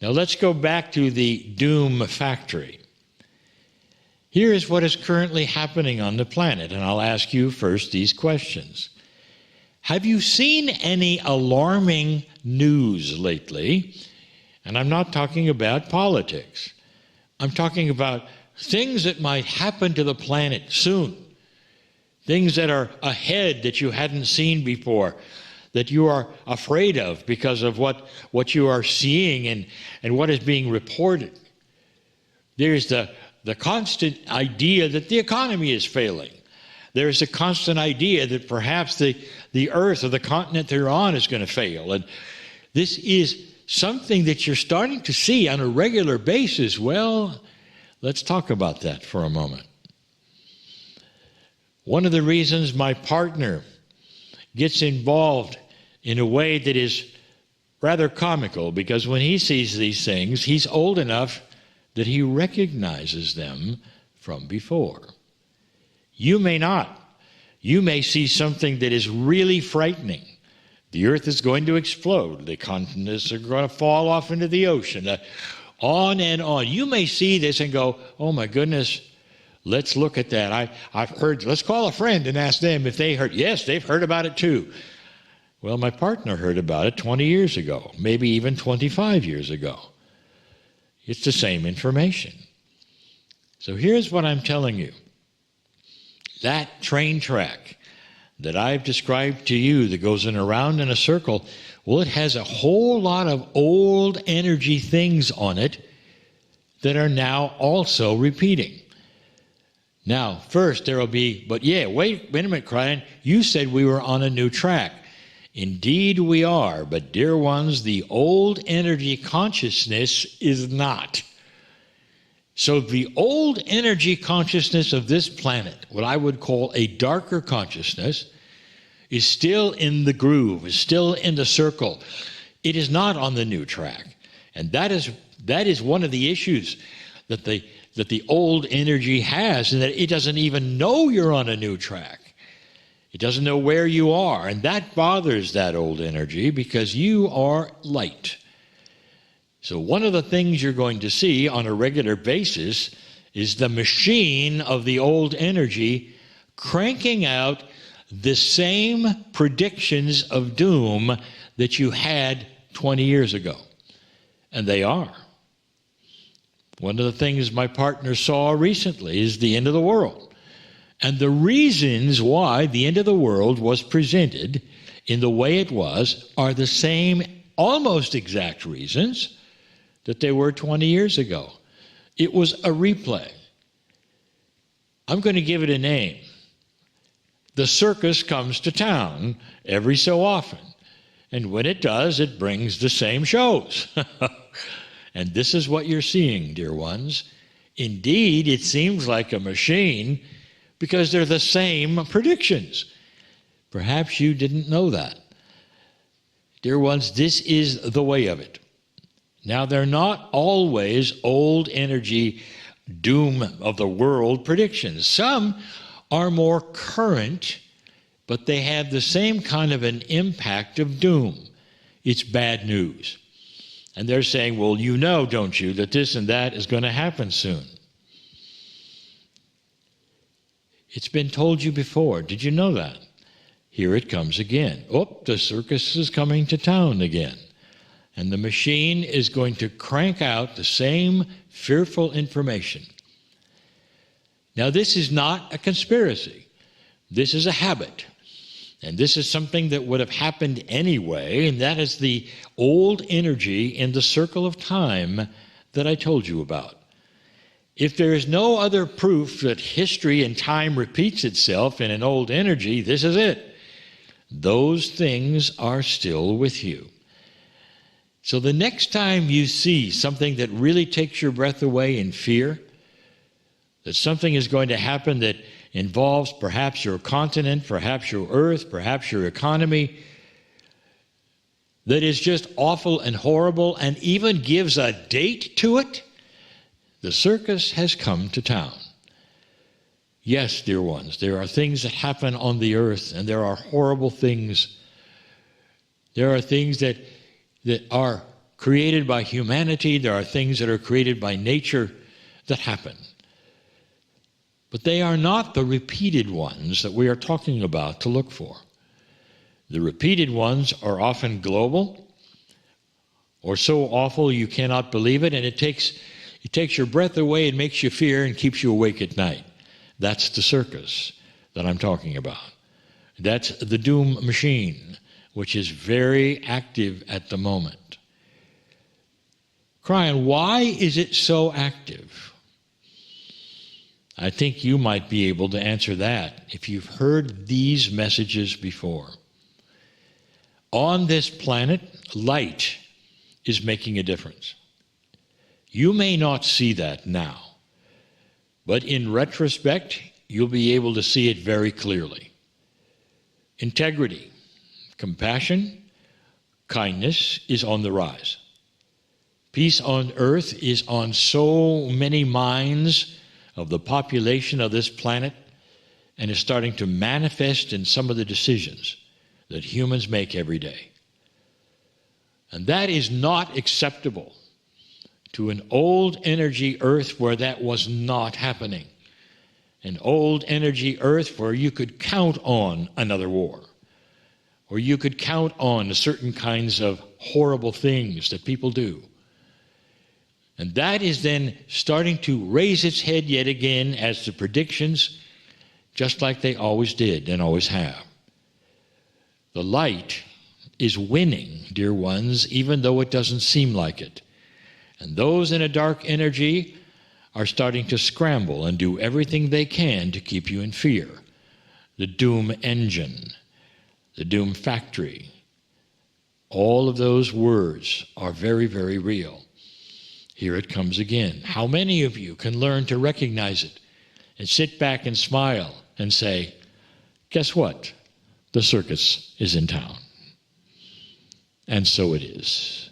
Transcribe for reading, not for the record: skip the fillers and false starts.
Now let's go back to the doom factory. Here is what is currently happening on the planet, and I'll ask you first these questions. Have you seen any alarming news lately? And I'm not talking about politics. I'm talking about things that might happen to the planet soon. Things that are ahead that you hadn't seen before, that you are afraid of because of what you are seeing and what is being reported. There's the constant idea that the economy is failing. There's a constant idea that perhaps the earth or the continent they're on is going to fail. And this is something that you're starting to see on a regular basis. Well, let's talk about that for a moment. One of the reasons my partner gets involved in a way that is rather comical, because when he sees these things, he's old enough that he recognizes them from before. You may not. You may see something that is really frightening. The earth is going to explode. The continents are going to fall off into the ocean. On and on. You may see this and go, oh my goodness, let's look at that. I've heard, let's call a friend and ask them if they heard. Yes, they've heard about it too. Well, my partner heard about it 20 years ago, maybe even 25 years ago. It's the same information. So here's what I'm telling you. That train track that I've described to you that goes around in a circle, well, it has a whole lot of old energy things on it that are now also repeating. Now, first there will be, but yeah, wait a minute, Kryon, you said we were on a new track. Indeed we are, but dear ones, the old energy consciousness is not. So the old energy consciousness of this planet, what I would call a darker consciousness, is still in the groove, is still in the circle. It is not on the new track. And that is one of the issues that the old energy has, and that it doesn't even know you're on a new track. It doesn't know where you are, and that bothers that old energy because you are light. So one of the things you're going to see on a regular basis is the machine of the old energy cranking out the same predictions of doom that you had 20 years ago. And they are. One of the things my partner saw recently is the end of the world. And the reasons why the end of the world was presented in the way it was are the same, almost exact reasons that they were 20 years ago. It was a replay. I'm going to give it a name. The circus comes to town every so often. And when it does, it brings the same shows. And this is what you're seeing, dear ones. Indeed, it seems like a machine because they're the same predictions. Perhaps you didn't know that. Dear ones, this is the way of it. Now, they're not always old energy doom of the world predictions. Some are more current, but they have the same kind of an impact of doom. It's bad news. And they're saying, well, you know, don't you, that this and that is going to happen soon. It's been told you before. Did you know that? Here it comes again. Oh, the circus is coming to town again. And the machine is going to crank out the same fearful information. Now, this is not a conspiracy. This is a habit. And this is something that would have happened anyway, and that is the old energy in the circle of time that I told you about. If there is no other proof that history and time repeats itself in an old energy, this is it. Those things are still with you. So the next time you see something that really takes your breath away in fear, that something is going to happen that involves perhaps your continent, perhaps your earth, perhaps your economy, that is just awful and horrible and even gives a date to it, the circus has come to town. Yes, dear ones, there are things that happen on the earth, and there are horrible things. There are things that are created by humanity. There are things that are created by nature that happen. But they are not the repeated ones that we are talking about to look for. The repeated ones are often global or so awful you cannot believe it, and it takes your breath away and makes you fear and keeps you awake at night. That's the circus that I'm talking about. That's the doom machine, which is very active at the moment. Kryon, why is it so active? I think you might be able to answer that if you've heard these messages before. On this planet, light is making a difference. You may not see that now, but in retrospect, you'll be able to see it very clearly. Integrity, compassion, kindness is on the rise. Peace on earth is on so many minds of the population of this planet and is starting to manifest in some of the decisions that humans make every day. And that is not acceptable to an old energy earth where that was not happening. An old energy earth where you could count on another war, or you could count on certain kinds of horrible things that people do. And that is then starting to raise its head yet again as the predictions, just like they always did and always have. The light is winning, dear ones, even though it doesn't seem like it. And those in a dark energy are starting to scramble and do everything they can to keep you in fear. The doom engine, the doom factory, all of those words are very, very real. Here it comes again. How many of you can learn to recognize it and sit back and smile and say, guess what? The circus is in town. And so it is.